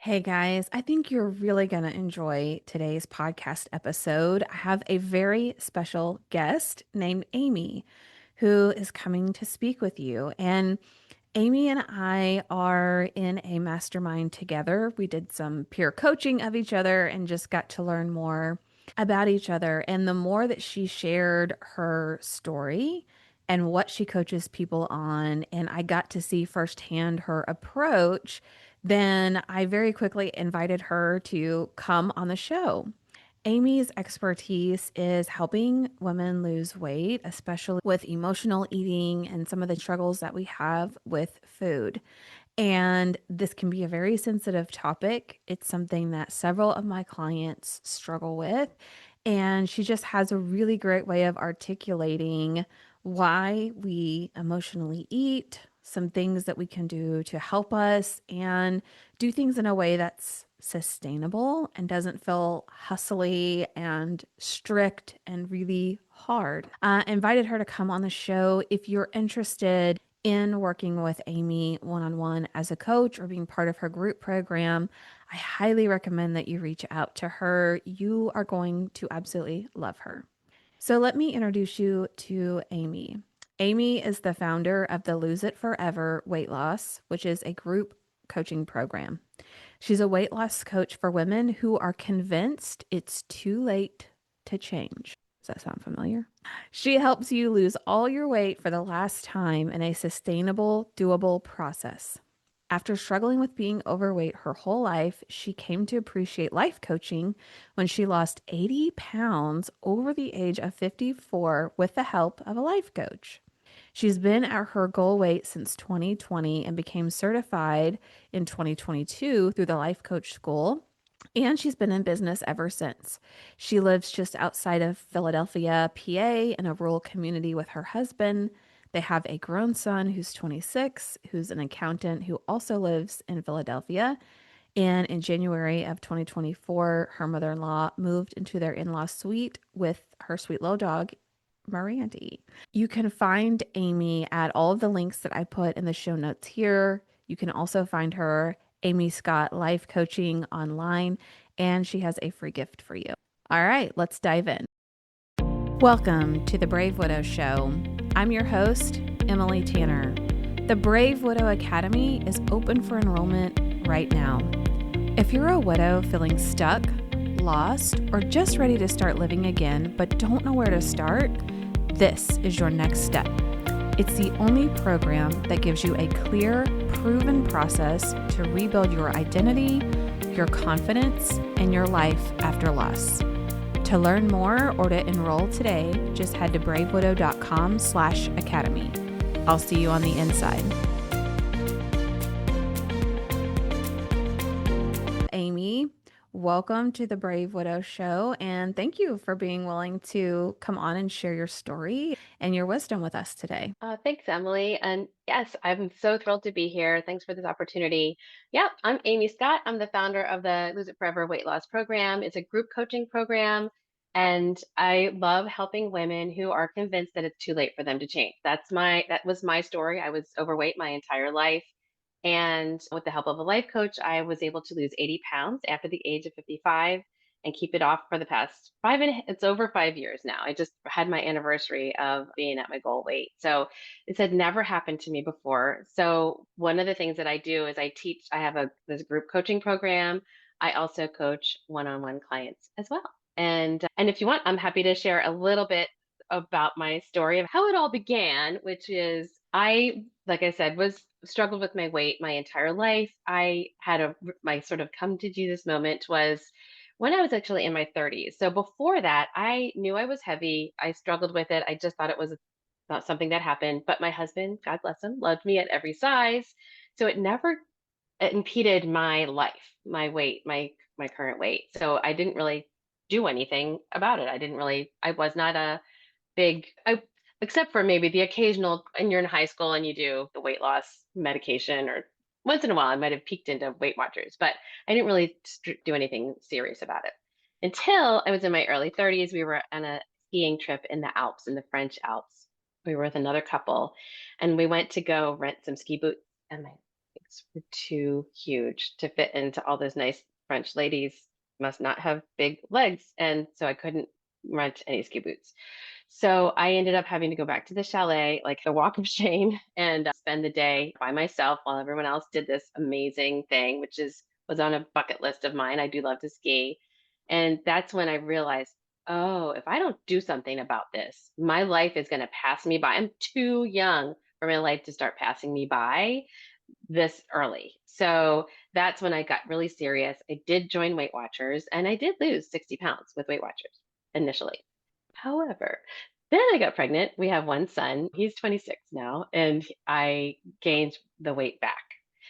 Hey guys, I think you're really going to enjoy today's podcast episode. I have a very special guest named Amy who is coming to speak with you. And Amy and I are in a mastermind together. We did some peer coaching of each other and just got to learn more about each other. And the more that she shared her story and what she coaches people on, and I got to see firsthand her approach, then I very quickly invited her to come on the show. Amy's expertise is helping women lose weight, especially with emotional eating and some of the struggles that we have with food. And this can be a very sensitive topic. It's something that several of my clients struggle with. And she just has a really great way of articulating why we emotionally eat, some things that we can do to help us, and do things in a way that's sustainable and doesn't feel hustly and strict and really hard. I invited her to come on the show. If you're interested in working with Amy one on one as a coach or being part of her group program, I highly recommend that you reach out to her. You are going to absolutely love her. So, let me introduce you to Amy. Amy is the founder of the Lose It Forever Weight Loss, which is a group coaching program. She's a weight loss coach for women who are convinced it's too late to change. Does that sound familiar? She helps you lose all your weight for the last time in a sustainable, doable process. After struggling with being overweight her whole life, she came to appreciate life coaching when she lost 80 pounds over the age of 54 with the help of a life coach. She's been at her goal weight since 2020 and became certified in 2022 through the Life Coach School. And she's been in business ever since. She lives just outside of Philadelphia, PA, in a rural community with her husband. They have a grown son who's 26, who's an accountant who also lives in Philadelphia. And in January of 2024, her mother in law moved into their in law suite with her sweet little dog, Mirandy. You can find Amy at all of the links that I put in the show notes here. You can also find her, Amy Scott Life Coaching online, and she has a free gift for you. All right, let's dive in. Welcome to the Brave Widow Show. I'm your host, Emily Tanner. The Brave Widow Academy is open for enrollment right now. If you're a widow feeling stuck, lost, or just ready to start living again but don't know where to start, this is your next step. It's the only program that gives you a clear, proven process to rebuild your identity, your confidence, and your life after loss. To learn more or to enroll today, just head to bravewidow.com/academy. I'll see you on the inside. Amy, welcome to the Brave Widow Show, and thank you for being willing to come on and share your story and your wisdom with us today. Thanks, Emily. And yes, I'm so thrilled to be here. Thanks for this opportunity. Yeah, I'm Amy Scott. I'm the founder of the Lose It Forever Weight Loss Program. It's a group coaching program, and I love helping women who are convinced that it's too late for them to change. That was my story. I was overweight my entire life. And with the help of a life coach, I was able to lose 80 pounds after the age of 55 and keep it off for the past it's over 5 years now. I just had my anniversary of being at my goal weight. So this had never happened to me before. So one of the things that I do is I have this group coaching program. I also coach one-on-one clients as well. And if you want, I'm happy to share a little bit about my story of how it all began, which is like I said, was struggled with my weight my entire life. I had my sort of come to Jesus moment was when I was actually in my 30s. So before that, I knew I was heavy. I struggled with it. I just thought it was not something that happened. But my husband, God bless him, loved me at every size. So it never impeded my life, my weight, my current weight. So I didn't really do anything about it. I was not a except for maybe the occasional, and you're in high school and you do the weight loss medication, or once in a while I might have peeked into Weight Watchers, but I didn't really do anything serious about it until I was in my early 30s. We were on a skiing trip in the Alps, in the French Alps. We were with another couple, and we went to go rent some ski boots. And my boots were too huge to fit into all those nice French ladies must not have big legs. And so I couldn't rent any ski boots. So I ended up having to go back to the chalet, like the walk of shame, and spend the day by myself while everyone else did this amazing thing, which is was on a bucket list of mine. I do love to ski. And that's when I realized, oh, if I don't do something about this, my life is going to pass me by. I'm too young for my life to start passing me by this early. So that's when I got really serious. I did join Weight Watchers and I did lose 60 pounds with Weight Watchers initially. However, then I got pregnant. We have one son. He's 26 now, and I gained the weight back.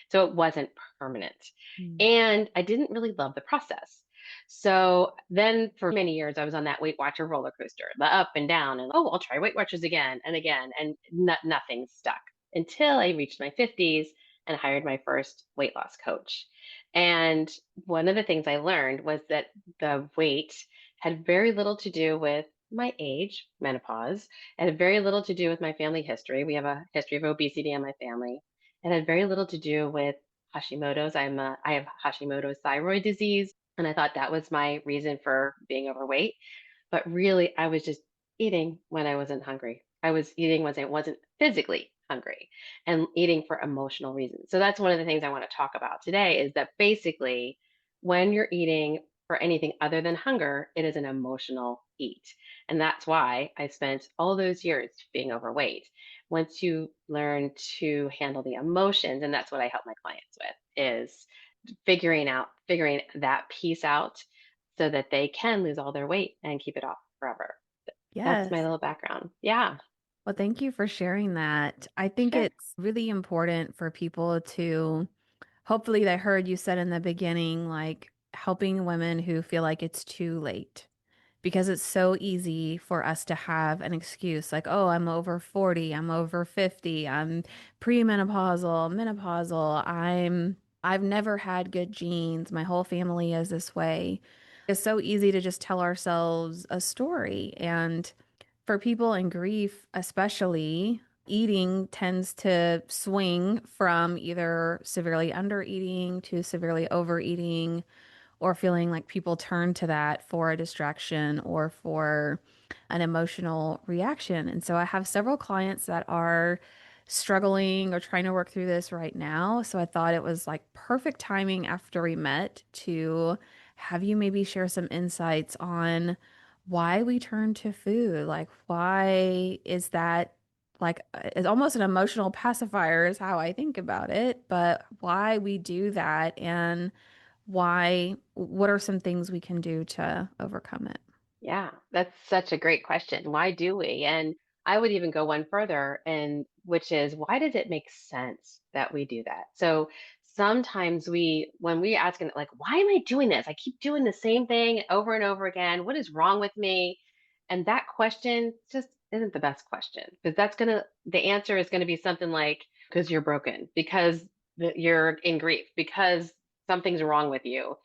So it wasn't permanent. Mm. And I didn't really love the process. So then for many years, I was on that Weight Watcher roller coaster, the up and down, and oh, I'll try Weight Watchers again, and nothing stuck until I reached my 50s and hired my first weight loss coach. And one of the things I learned was that the weight had very little to do with my age, menopause. It had very little to do with my family history. We have a history of obesity in my family. It had very little to do with Hashimoto's. I have Hashimoto's thyroid disease, and I thought that was my reason for being overweight. But really, I was just eating when I wasn't hungry. I was eating when I wasn't physically hungry and eating for emotional reasons. So that's one of the things I want to talk about today is that basically when you're eating for anything other than hunger, it is an emotional eat. And that's why I spent all those years being overweight. Once you learn to handle the emotions, and that's what I help my clients with, is figuring that piece out so that they can lose all their weight and keep it off forever. That's my Yes. little background. Yeah, Well, thank you for sharing that. I think sure. it's really important for people to hopefully they heard you said in the beginning, like helping women who feel like it's too late. Because it's so easy for us to have an excuse like, oh, I'm over 40, I'm over 50, I'm premenopausal, menopausal, I've never had good genes, my whole family is this way. It's so easy to just tell ourselves a story. And for people in grief, especially, eating tends to swing from either severely undereating to severely overeating or feeling like people turn to that for a distraction or for an emotional reaction. And so I have several clients that are struggling or trying to work through this right now. So I thought it was like perfect timing after we met to have you maybe share some insights on why we turn to food. Like, why is that? Like, it's almost an emotional pacifier, is how I think about it, but why we do that and what are some things we can do to overcome it? Yeah, that's such a great question. Why do we? And I would even go one further, and which is why does it make sense that we do that? So sometimes when we ask, like, why am I doing this? I keep doing the same thing over and over again. What is wrong with me? And that question just isn't the best question because the answer is going to be something like, because you're broken, because you're in grief, because something's wrong with you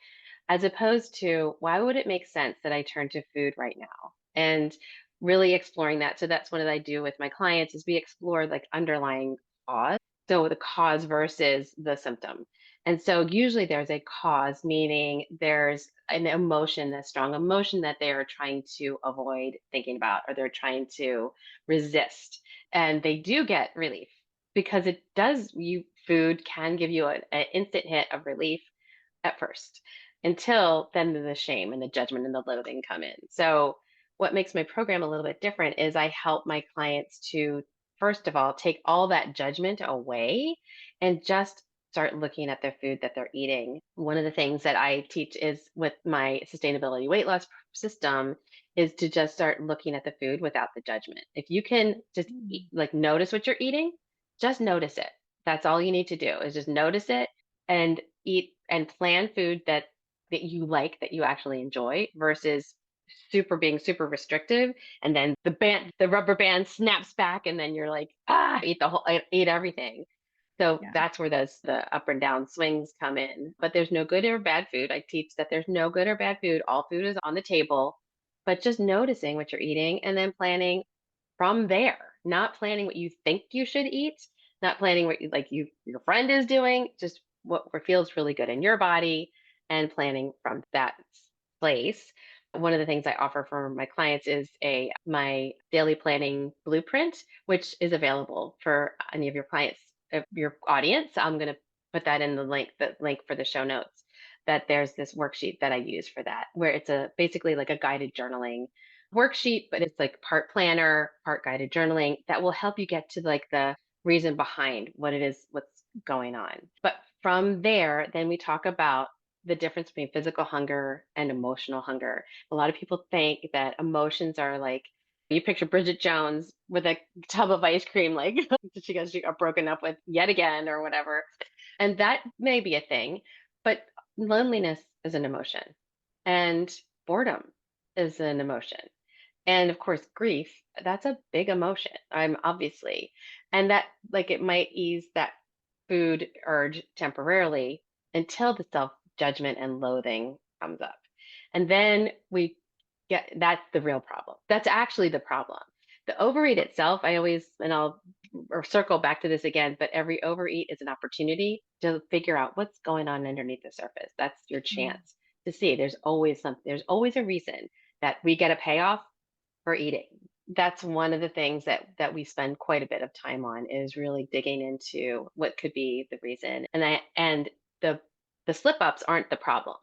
as opposed to why would it make sense that I turn to food right now? And really exploring that. So that's what I do with my clients is we explore like underlying cause. So the cause versus the symptom. And so usually there's a cause, meaning there's an emotion, a strong emotion that they are trying to avoid thinking about or they're trying to resist. And they do get relief because it does you food can give you an instant hit of relief at first until then the shame and the judgment and the loathing come in. So what makes my program a little bit different is I help my clients to first of all take all that judgment away and just start looking at their food that they're eating. One of the things that I teach is with my sustainability weight loss system is to just start looking at the food without the judgment. If you can just Mm. like notice what you're eating, just notice it. That's all you need to do is just notice it and eat and plan food that you like that you actually enjoy versus being super restrictive and then the rubber band snaps back and then you're like eat everything. So Yeah. that's where the up and down swings come in. But there's no good or bad food. I teach that there's no good or bad food. All food is on the table, but just noticing what you're eating and then planning from there, not planning what you think you should eat, not planning what your friend is doing, just what feels really good in your body and planning from that place. One of the things I offer for my clients is a my daily planning blueprint, which is available for any of your clients, your audience. I'm going to put that in the link for the show notes. That there's this worksheet that I use for that, where it's a basically like a guided journaling worksheet, but it's like part planner, part guided journaling that will help you get to like the reason behind what it is, what's going on. But from there, then we talk about the difference between physical hunger and emotional hunger. A lot of people think that emotions are like, you picture Bridget Jones with a tub of ice cream, like she got broken up with yet again or whatever. And that may be a thing, but loneliness is an emotion and boredom is an emotion. And of course, grief, that's a big emotion. I'm obviously, and that like it might ease that food urge temporarily until the self judgment and loathing comes up. And then we get that's the real problem. That's actually the problem. The overeat itself, I always, and I'll or circle back to this again, but every overeat is an opportunity to figure out what's going on underneath the surface. That's your Mm. chance to see. There's always something, there's always a reason that we get a payoff for eating. That's one of the things that we spend quite a bit of time on is really digging into what could be the reason. And the the slip ups aren't the problem.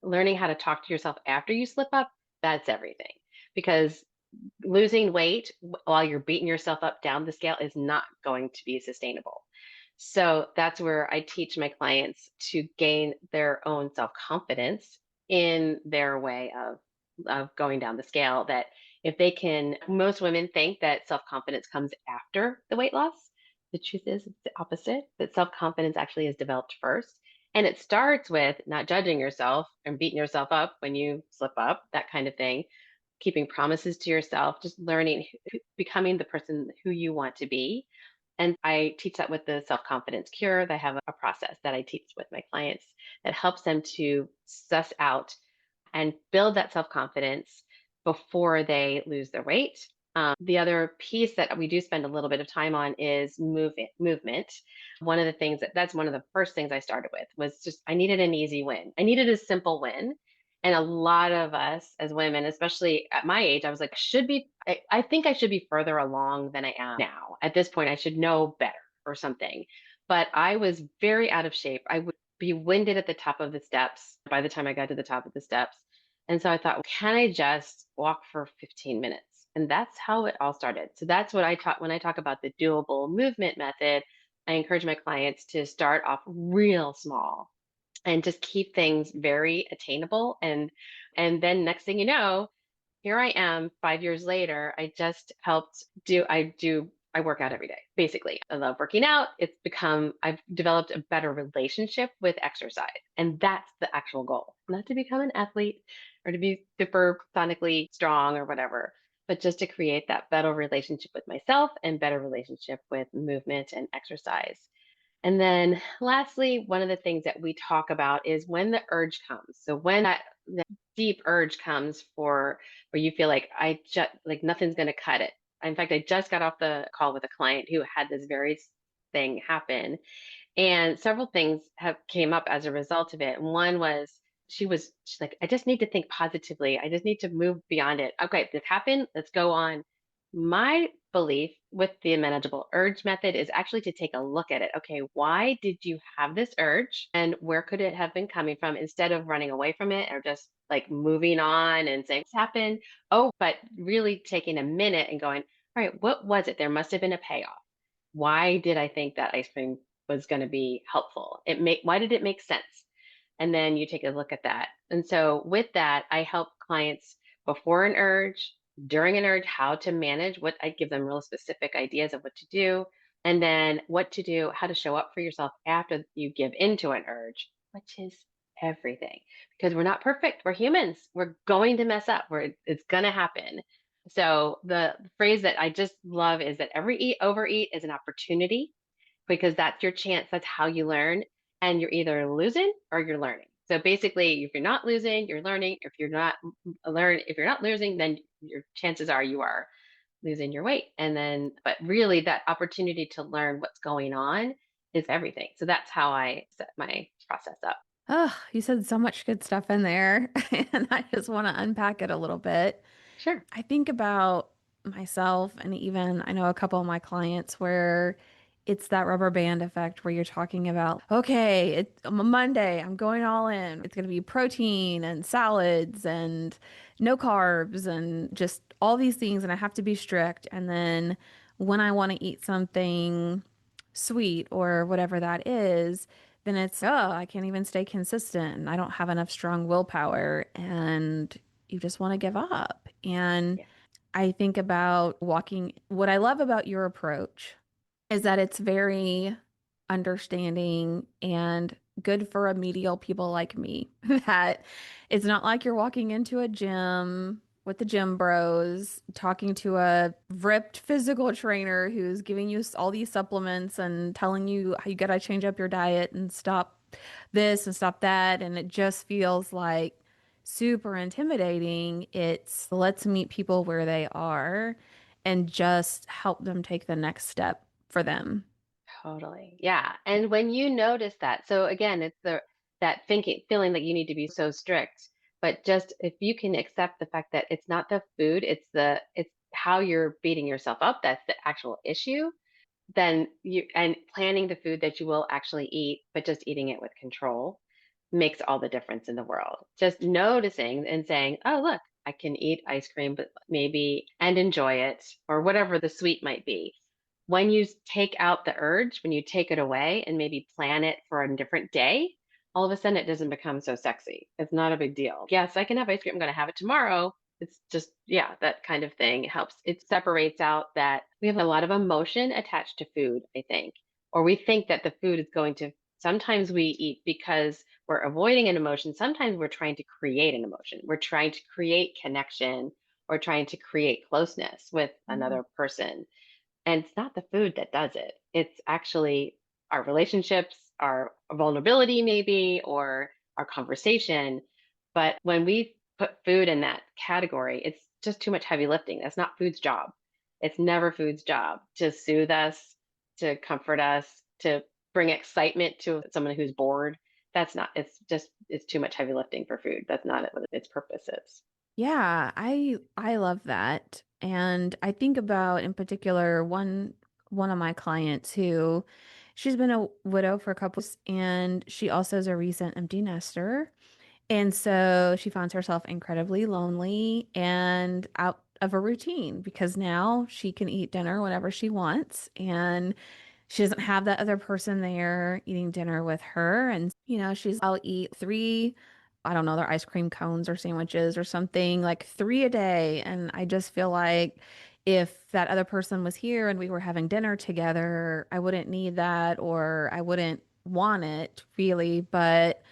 Learning how to talk to yourself after you slip up, that's everything. Because losing weight while you're beating yourself up down the scale is not going to be sustainable. So that's where I teach my clients to gain their own self confidence in their way of going down the scale. That if they can, most women think that self confidence comes after the weight loss. The truth is, it's the opposite, that self confidence actually is developed first. And it starts with not judging yourself and beating yourself up when you slip up, that kind of thing, keeping promises to yourself, just learning, becoming the person who you want to be. And I teach that with the self confidence cure. I have a process that I teach with my clients that helps them to suss out and build that self confidence before they lose their weight. The other piece that we do spend a little bit of time on is movement. One of the things that's one of the first things I started with was just I needed an easy win. I needed a simple win. And a lot of us as women, especially at my age, I was like, I think I should be further along than I am now. At this point, I should know better or something. But I was very out of shape. I would be winded at the top of the steps by the time I got to the top of the steps. And so I thought, well, can I just walk for 15 minutes? And that's how it all started. So that's what I taught when I talk about the doable movement method. I encourage my clients to start off real small and just keep things very attainable. And then next thing you know, here I am 5 years later. I work out every day, basically. I love working out. I've developed a better relationship with exercise. And that's the actual goal, not to become an athlete or to be super sonically strong or whatever, but just to create that better relationship with myself and better relationship with movement and exercise. And then lastly, one of the things that we talk about is when the urge comes. So when that deep urge comes for where you feel like I just like nothing's going to cut it. In fact, I just got off the call with a client who had this very thing happen, and several things have came up as a result of it. One was she's like, I just need to think positively. I just need to move beyond it. Okay, this happened. Let's go on. My belief with the manageable urge method is actually to take a look at it. Okay, why did you have this urge and where could it have been coming from instead of running away from it or just like moving on and saying, what's happened? Oh, but really taking a minute and going, all right, what was it? There must have been a payoff. Why did I think that ice cream was going to be helpful? Why did it make sense? And then you take a look at that. And so with that, I help clients before an urge, during an urge, how to manage what I give them real specific ideas of what to do, and then what to do, how to show up for yourself after you give into an urge, which is everything. Because we're not perfect. We're humans. We're going to mess up. It's going to happen. So the phrase that I just love is that every overeat is an opportunity because that's your chance. That's how you learn. And you're either losing or you're learning. So basically, if you're not losing, you're learning. If you're not losing, then your chances are you are losing your weight. And then, but really that opportunity to learn what's going on is everything. So that's how I set my process up. Oh, you said so much good stuff in there, and I just want to unpack it a little bit. Sure. I think about myself, and even I know a couple of my clients where it's that rubber band effect where you're talking about, okay, it's a Monday, I'm going all in. It's going to be protein and salads and no carbs and just all these things, and I have to be strict. And then when I want to eat something sweet or whatever that is, then it's, oh, I can't even stay consistent and I don't have enough strong willpower and you just want to give up. And Yeah, I think about walking. What I love about your approach is that it's very understanding and good for remedial people like me. That it's not like you're walking into a gym with the gym bros, talking to a ripped physical trainer who's giving you all these supplements and telling you how you gotta change up your diet and stop this and stop that. And it just feels like super intimidating. It's let's meet people where they are and just help them take the next step for them. totally. Yeah. And when you notice that, so again, it's the that thinking feeling that you need to be so strict, but just if you can accept the fact that it's not the food, it's how you're beating yourself up, that's the actual issue, then you and planning the food that you will actually eat, but just eating it with control makes all the difference in the world. Just noticing and saying, "Oh, look, I can eat ice cream, but maybe and enjoy it, or whatever the sweet might be." When you take out the urge, when you take it away and maybe plan it for a different day, all of a sudden it doesn't become so sexy. It's not a big deal. Yes, I can have ice cream. I'm going to have it tomorrow. It's just, yeah, that kind of thing helps. It separates out that we have a lot of emotion attached to food, I think, or we think that the food is going to, sometimes we eat because we're avoiding an emotion. Sometimes we're trying to create an emotion. We're trying to create connection or trying to create closeness with Mhm. another person. And it's not the food that does it. It's actually our relationships, our vulnerability, maybe, or our conversation. But when we put food in that category, it's just too much heavy lifting. That's not food's job. It's never food's job to soothe us, to comfort us, to bring excitement to someone who's bored. That's not, it's just, it's too much heavy lifting for food. That's not what its purpose is. Yeah, I love that. And I think about in particular one of my clients who she's been a widow for a couple and she also is a recent empty nester. And so she finds herself incredibly lonely and out of a routine because now she can eat dinner whenever she wants and she doesn't have that other person there eating dinner with her. And, I'll eat three, I don't know, they're ice cream cones or sandwiches or something, like three a day. And I just feel like if that other person was here and we were having dinner together, I wouldn't need that or I wouldn't want it really. But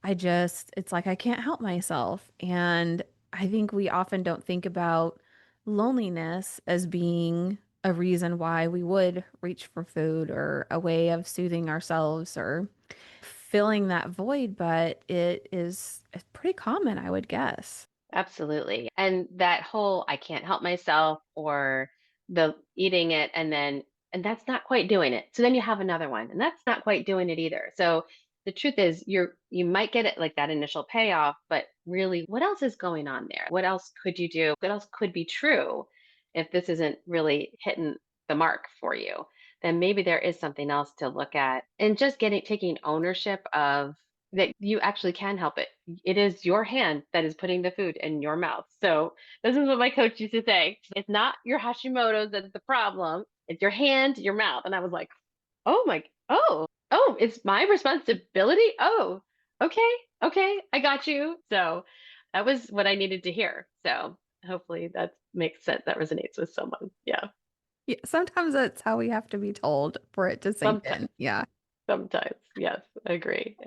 it's like I can't help myself. And I think we often don't think about loneliness as being a reason why we would reach for food or a way of soothing ourselves or filling that void, but it's pretty common, I would guess. Absolutely. And that whole I can't help myself or the eating it and that's not quite doing it. So then you have another one and that's not quite doing it either. So the truth is you might get it like that initial payoff, but really what else is going on there? What else could you do? What else could be true if this isn't really hitting the mark for you? Then maybe there is something else to look at and just taking ownership of that you actually can help it. It is your hand that is putting the food in your mouth. So this is what my coach used to say. It's not your Hashimoto's that's the problem. It's your hand, your mouth. And I was like, oh, it's my responsibility. Oh, okay, okay, I got you. So that was what I needed to hear. So hopefully that makes sense. That resonates with someone. Yeah, Yeah, sometimes that's how we have to be told for it to sink sometimes. in. Yeah. Sometimes, yes, agree.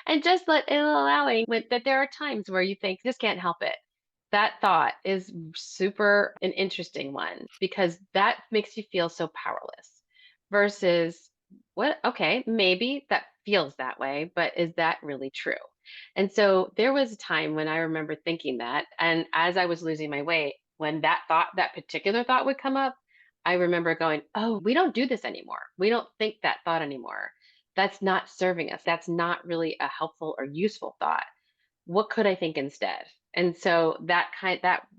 And just allowing that there are times where you think just can't help it. That thought is super an interesting one because that makes you feel so powerless versus what, okay, maybe that feels that way, but is that really true? And so there was a time when I remember thinking that, and as I was losing my weight, when that particular thought would come up, I remember going, oh, we don't do this anymore. We don't think that thought anymore. That's not serving us. That's not really a helpful or useful thought. What could I think instead? And so that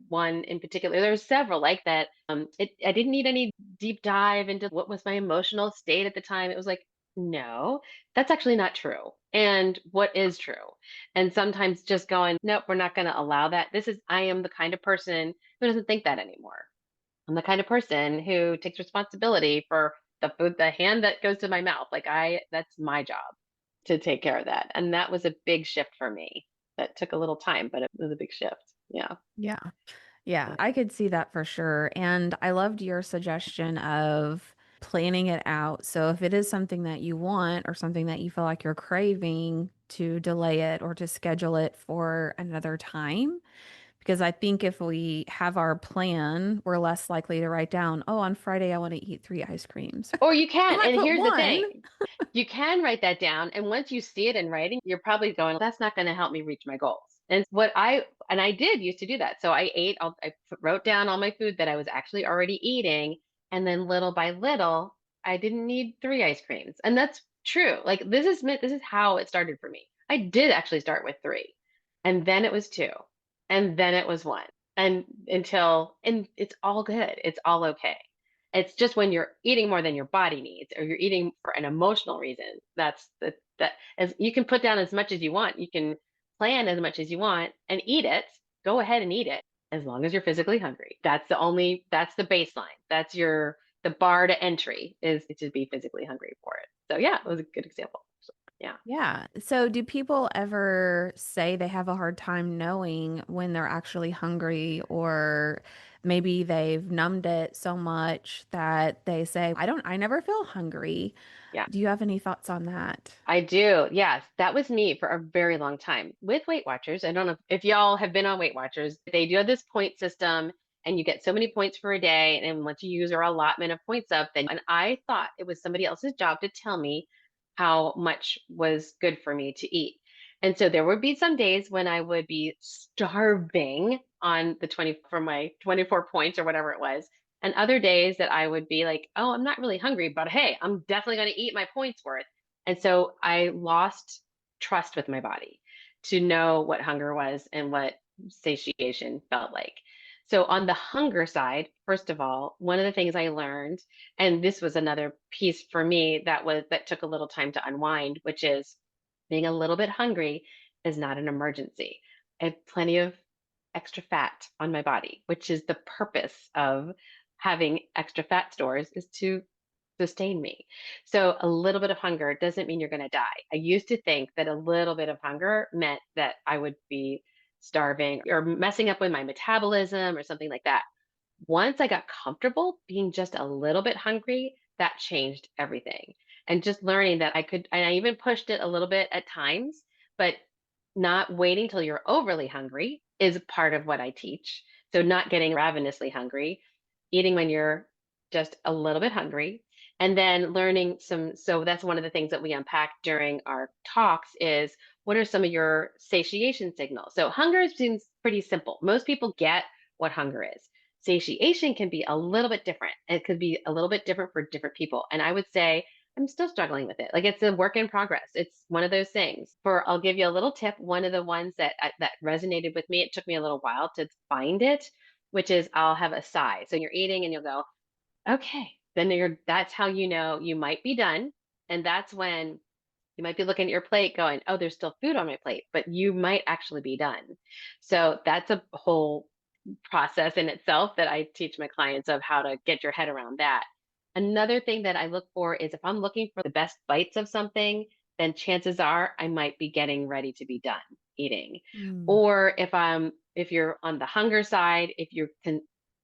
one in particular, there's several like that. I didn't need any deep dive into what was my emotional state at the time. It was like, no, that's actually not true. And what is true? And sometimes just going, nope, we're not going to allow that. I am the kind of person who doesn't think that anymore. I'm the kind of person who takes responsibility for the food, the hand that goes to my mouth. That's my job to take care of that. And that was a big shift for me. That took a little time, but it was a big shift. Yeah. Yeah. Yeah, I could see that for sure. And I loved your suggestion of planning it out. So if it is something that you want or something that you feel like you're craving, to delay it or to schedule it for another time. Because I think if we have our plan, we're less likely to write down, oh, on Friday, I want to eat 3 ice creams. Or you I can. might And put here's the one. thing. You can write that down. And once you see it in writing, you're probably going, that's not going to help me reach my goals. And I did used to do that. So I wrote down all my food that I was actually already eating. And then little by little, I didn't need 3 ice creams. And that's true. Like this is how it started for me. I did actually start with three, and then it was two, and then it was one. And it's all good. It's all okay. It's just when you're eating more than your body needs, or you're eating for an emotional reason. That as you can put down as much as you want. You can plan as much as you want and eat it. Go ahead and eat it as long as you're physically hungry. That's the baseline. The bar to entry is to be physically hungry for it. So yeah, it was a good example. So, yeah. Yeah. So do people ever say they have a hard time knowing when they're actually hungry, or maybe they've numbed it so much that they say, I never feel hungry. Yeah. Do you have any thoughts on that? I do. Yes, that was me for a very long time with Weight Watchers. I don't know if y'all have been on Weight Watchers. They do have this point system, and you get so many points for a day. And once you use your allotment of points up, and I thought it was somebody else's job to tell me how much was good for me to eat. And so there would be some days when I would be starving on the 20 for my 24 points or whatever it was. And other days that I would be like, oh, I'm not really hungry, but hey, I'm definitely going to eat my points worth. And so I lost trust with my body to know what hunger was and what satiation felt like. So on the hunger side, first of all, one of the things I learned, and this was another piece for me that took a little time to unwind, which is being a little bit hungry is not an emergency. I have plenty of extra fat on my body, which is the purpose of having extra fat stores, is to sustain me. So a little bit of hunger doesn't mean you're going to die. I used to think that a little bit of hunger meant that I would be starving or messing up with my metabolism or something like that. Once I got comfortable being just a little bit hungry, that changed everything. And just learning that and I even pushed it a little bit at times, but not waiting till you're overly hungry is part of what I teach. So not getting ravenously hungry, eating when you're just a little bit hungry, and then learning so that's one of the things that we unpack during our talks is what are some of your satiation signals? So hunger seems pretty simple. Most people get what hunger is. Satiation can be a little bit different. It could be a little bit different for different people. And I would say I'm still struggling with it. Like it's a work in progress. It's one of those things. I'll give you a little tip. One of the ones that resonated with me, it took me a little while to find it, which is I'll have a sigh. So you're eating and you'll go, okay. That's how you know you might be done. And that's when you might be looking at your plate going, oh, there's still food on my plate, but you might actually be done. So that's a whole process in itself that I teach my clients of how to get your head around that. Another thing that I look for is if I'm looking for the best bites of something, then chances are I might be getting ready to be done eating. Mm. Or if you're on the hunger side, if you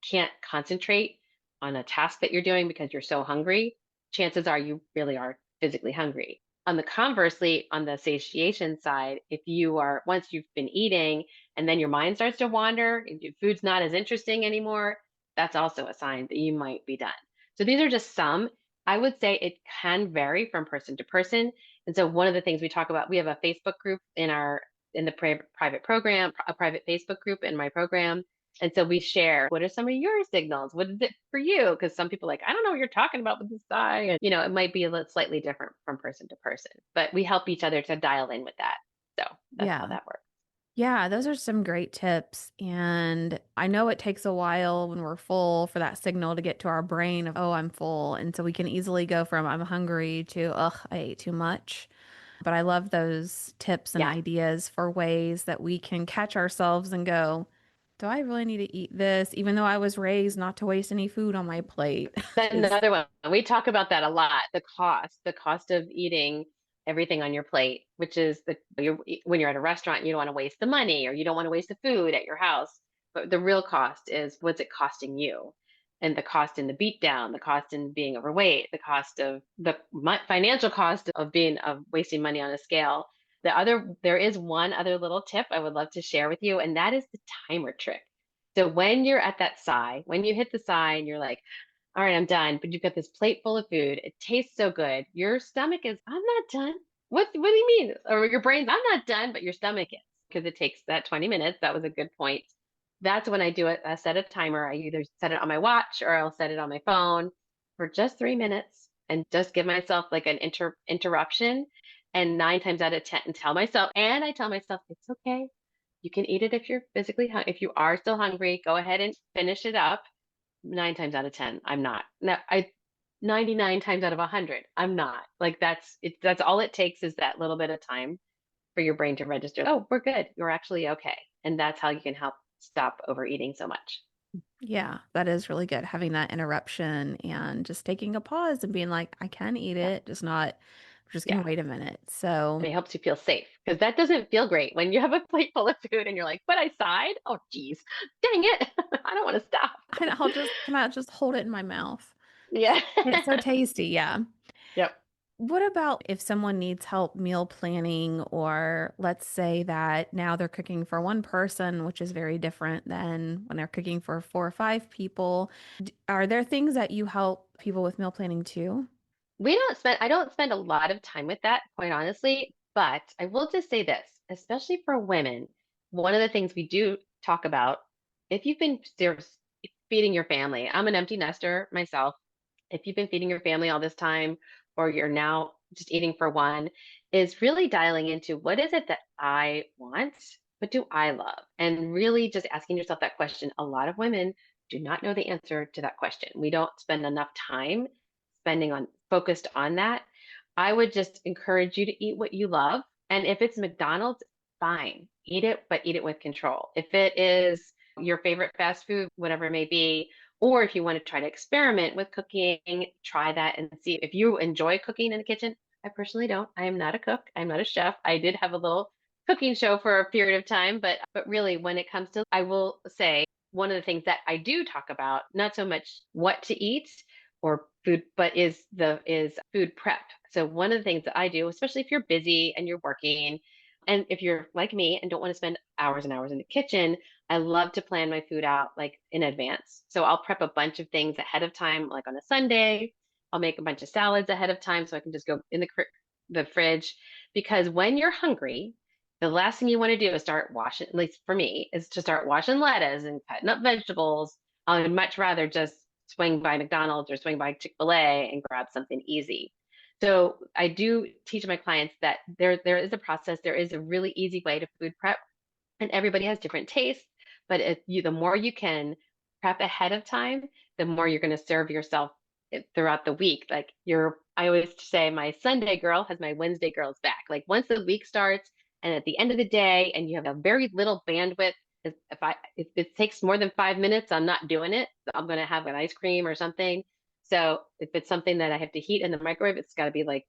can't concentrate on a task that you're doing because you're so hungry, chances are you really are physically hungry. On the conversely, on the satiation side, once you've been eating and then your mind starts to wander, and your food's not as interesting anymore, that's also a sign that you might be done. So these are just some. I would say it can vary from person to person. And so one of the things we talk about, we have a Facebook group in the private program, a private Facebook group in my program. And so we share, what are some of your signals? What is it for you? Because some people are like, I don't know what you're talking about with this guy. And, it might be a little slightly different from person to person, but we help each other to dial in with that. So that's how Yeah. that works. Yeah, those are some great tips. And I know it takes a while when we're full for that signal to get to our brain of, oh, I'm full. And so we can easily go from I'm hungry to, ugh, I ate too much. But I love those tips and Yeah. ideas for ways that we can catch ourselves and go, do I really need to eat this? Even though I was raised not to waste any food on my plate. That's 'Cause another one. We talk about that a lot. The cost of eating everything on your plate, which is when you're at a restaurant, you don't want to waste the money or you don't want to waste the food at your house. But the real cost is what's it costing you? And the cost in the beat down, the cost in being overweight, the cost of financial cost of wasting money on a scale. There is one other little tip I would love to share with you, and that is the timer trick. So when you're at that sigh, when you hit the sigh and you're like, all right, I'm done. But you've got this plate full of food. It tastes so good. Your stomach is, I'm not done. What do you mean? Or your brain's, I'm not done, but your stomach is because it takes that 20 minutes. That was a good point. That's when I do it. I set a timer. I either set it on my watch or I'll set it on my phone for just 3 minutes and just give myself like an interruption. And 9 times out of 10, and I tell myself, it's okay. You can eat it if you're physically hungry. If you are still hungry, go ahead and finish it up. 9 times out of 10, I'm not. No, 99 times out of 100, I'm not. Like that's it. That's all it takes is that little bit of time for your brain to register. Oh, we're good. You're actually okay. And that's how you can help stop overeating so much. yeah, that is really good. Having that interruption and just taking a pause and being like, I can eat Yeah. it, just not, I'm just gonna Yeah. wait a minute. So And it helps you feel safe because that doesn't feel great when you have a plate full of food and you're like, but I sighed. Oh, geez. Dang it. I don't want to stop. can I just hold it in my mouth? Yeah. It's so tasty, yeah. Yep. What about if someone needs help meal planning, or let's say that now they're cooking for one person, which is very different than when they're cooking for 4 or 5 people. Are there things that you help people with meal planning too? I don't spend a lot of time with that, quite honestly, but I will just say this, especially for women, one of the things we do talk about, if you've been feeding your family, I'm an empty nester myself. If you've been feeding your family all this time, or you're now just eating for one, is really dialing into what is it that I want? What do I love? And really just asking yourself that question. A lot of women do not know the answer to that question. We don't spend enough time spending on focused on that. I would just encourage you to eat what you love. And if it's McDonald's, fine, eat it, but eat it with control. If it is your favorite fast food, whatever it may be, or if you want to try to experiment with cooking, try that and see if you enjoy cooking in the kitchen. I personally don't. I am not a cook. I'm not a chef. I did have a little cooking show for a period of time, but really when it comes to, I will say one of the things that I do talk about, not so much what to eat or food, but is food prep. So one of the things that I do, especially if you're busy and you're working, and if you're like me and don't want to spend hours and hours in the kitchen, I love to plan my food out like in advance. So I'll prep a bunch of things ahead of time, like on a Sunday. I'll make a bunch of salads ahead of time so I can just go in the fridge. Because when you're hungry, the last thing you want to do is start washing, at least for me, is to start washing lettuce and cutting up vegetables. I would much rather just swing by McDonald's or swing by Chick-fil-A and grab something easy. So I do teach my clients that there is a process, there is a really easy way to food prep, and everybody has different tastes. But the more you can prep ahead of time, the more you're going to serve yourself throughout the week. I always say, my Sunday girl has my Wednesday girl's back. Like once the week starts, and at the end of the day, and you have a very little bandwidth. If it takes more than 5 minutes, I'm not doing it. I'm going to have an ice cream or something. So if it's something that I have to heat in the microwave, it's got to be like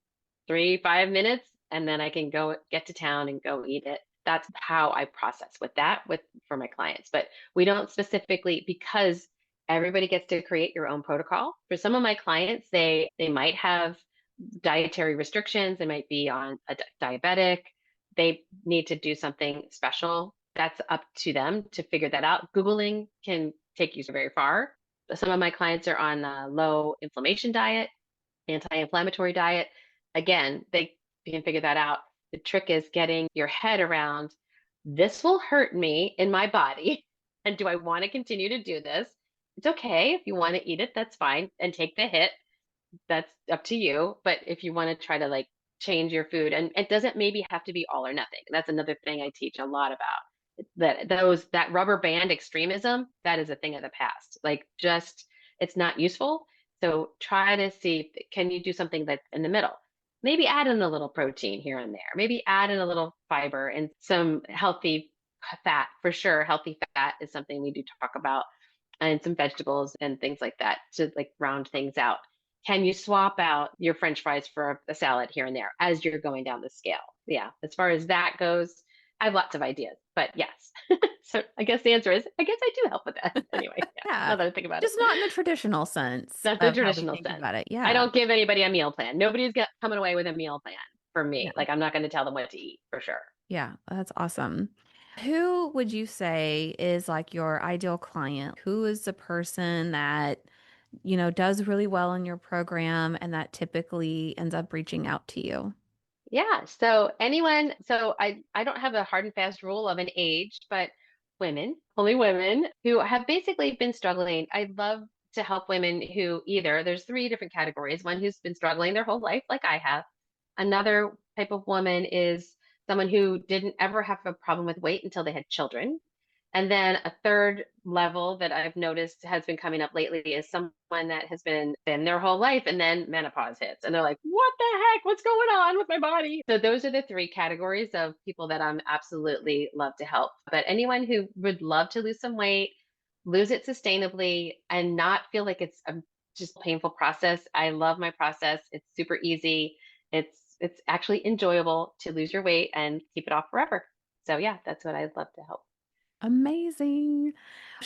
5 minutes, and then I can go get to town and go eat it. That's how I process with for my clients. But we don't specifically, because everybody gets to create your own protocol. For some of my clients, they might have dietary restrictions. They might be on a diabetic. They need to do something special. That's up to them to figure that out. Googling can take you so very far. Some of my clients are on a low inflammation diet, anti-inflammatory diet. Again, they can figure that out. The trick is getting your head around, this will hurt me in my body. And do I want to continue to do this? It's okay if you want to eat it, that's fine, and take the hit. That's up to you. But if you want to try to like change your food, and it doesn't maybe have to be all or nothing. That's another thing I teach a lot about. That rubber band extremism, that is a thing of the past. Like just it's not useful. So try to see can you do something that's in the middle. Maybe add in a little protein here and there. Maybe add in a little fiber and some healthy fat. For sure, healthy fat is something we do talk about, and some vegetables and things like that to like round things out. Can you swap out your French fries for a salad here and there as you're going down the scale? Yeah, as far as that goes, I have lots of ideas, but yes. So I guess the answer is, I guess I do help with that. Anyway, yeah, Yeah. now that I think about it. Just not in the traditional sense That's the of how we traditional think sense. about it. I Yeah. don't give anybody a meal plan. Nobody's coming away with a meal plan for me. Yeah. Like I'm not going to tell them what to eat for sure. Yeah. That's awesome. Who would you say is like your ideal client? Who is the person that, does really well in your program and that typically ends up reaching out to you? Yeah. So anyone, so I don't have a hard and fast rule of an age, but women, only women who have basically been struggling. I love to help women who either there's three different categories. One who's been struggling their whole life, like I have. Another type of woman is someone who didn't ever have a problem with weight until they had children. And then a third level that I've noticed has been coming up lately is someone that has been thin their whole life and then menopause hits and they're like, what the heck? What's going on with my body? So those are the three categories of people that I'm absolutely love to help. But anyone who would love to lose some weight, lose it sustainably and not feel like it's a just painful process. I love my process. It's super easy. It's actually enjoyable to lose your weight and keep it off forever. So yeah, that's what I'd love to help. Amazing.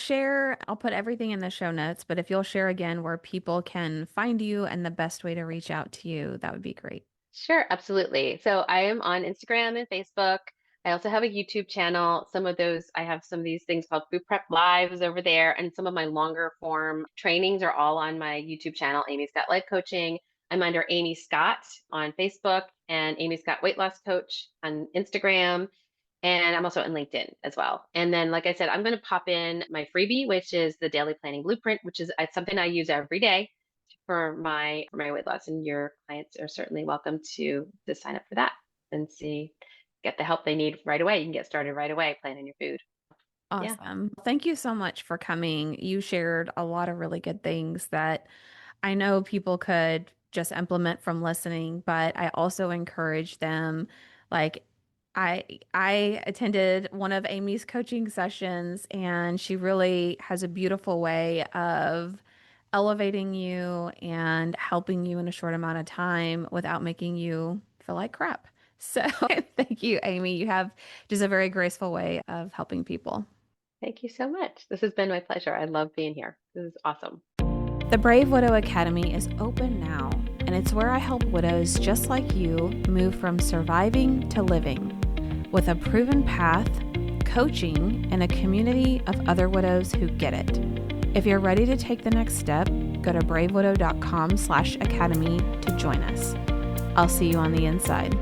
I'll put everything in the show notes, but if you'll share again where people can find you and the best way to reach out to you, that would be great. Sure, absolutely. So I am on Instagram and Facebook. I also have a YouTube channel. Some of those, I have some of these things called Food Prep Lives over there, and some of my longer form trainings are all on my YouTube channel, Amy Scott Life Coaching. I'm under Amy Scott on Facebook and Amy Scott Weight Loss Coach on Instagram. And I'm also on LinkedIn as well. And then, like I said, I'm going to pop in my freebie, which is the daily planning blueprint, which is something I use every day for my weight loss. And your clients are certainly welcome to sign up for that and get the help they need right away. You can get started right away planning your food. Yeah. Awesome. Thank you so much for coming. You shared a lot of really good things that I know people could just implement from listening, but I also encourage them. Like I attended one of Amy's coaching sessions and she really has a beautiful way of elevating you and helping you in a short amount of time without making you feel like crap. So thank you, Amy. You have just a very graceful way of helping people. Thank you so much. This has been my pleasure. I love being here. This is awesome. The Brave Widow Academy is open now, and it's where I help widows just like you move from surviving to living with a proven path, coaching, and a community of other widows who get it. If you're ready to take the next step, go to bravewidow.com/academy to join us. I'll see you on the inside.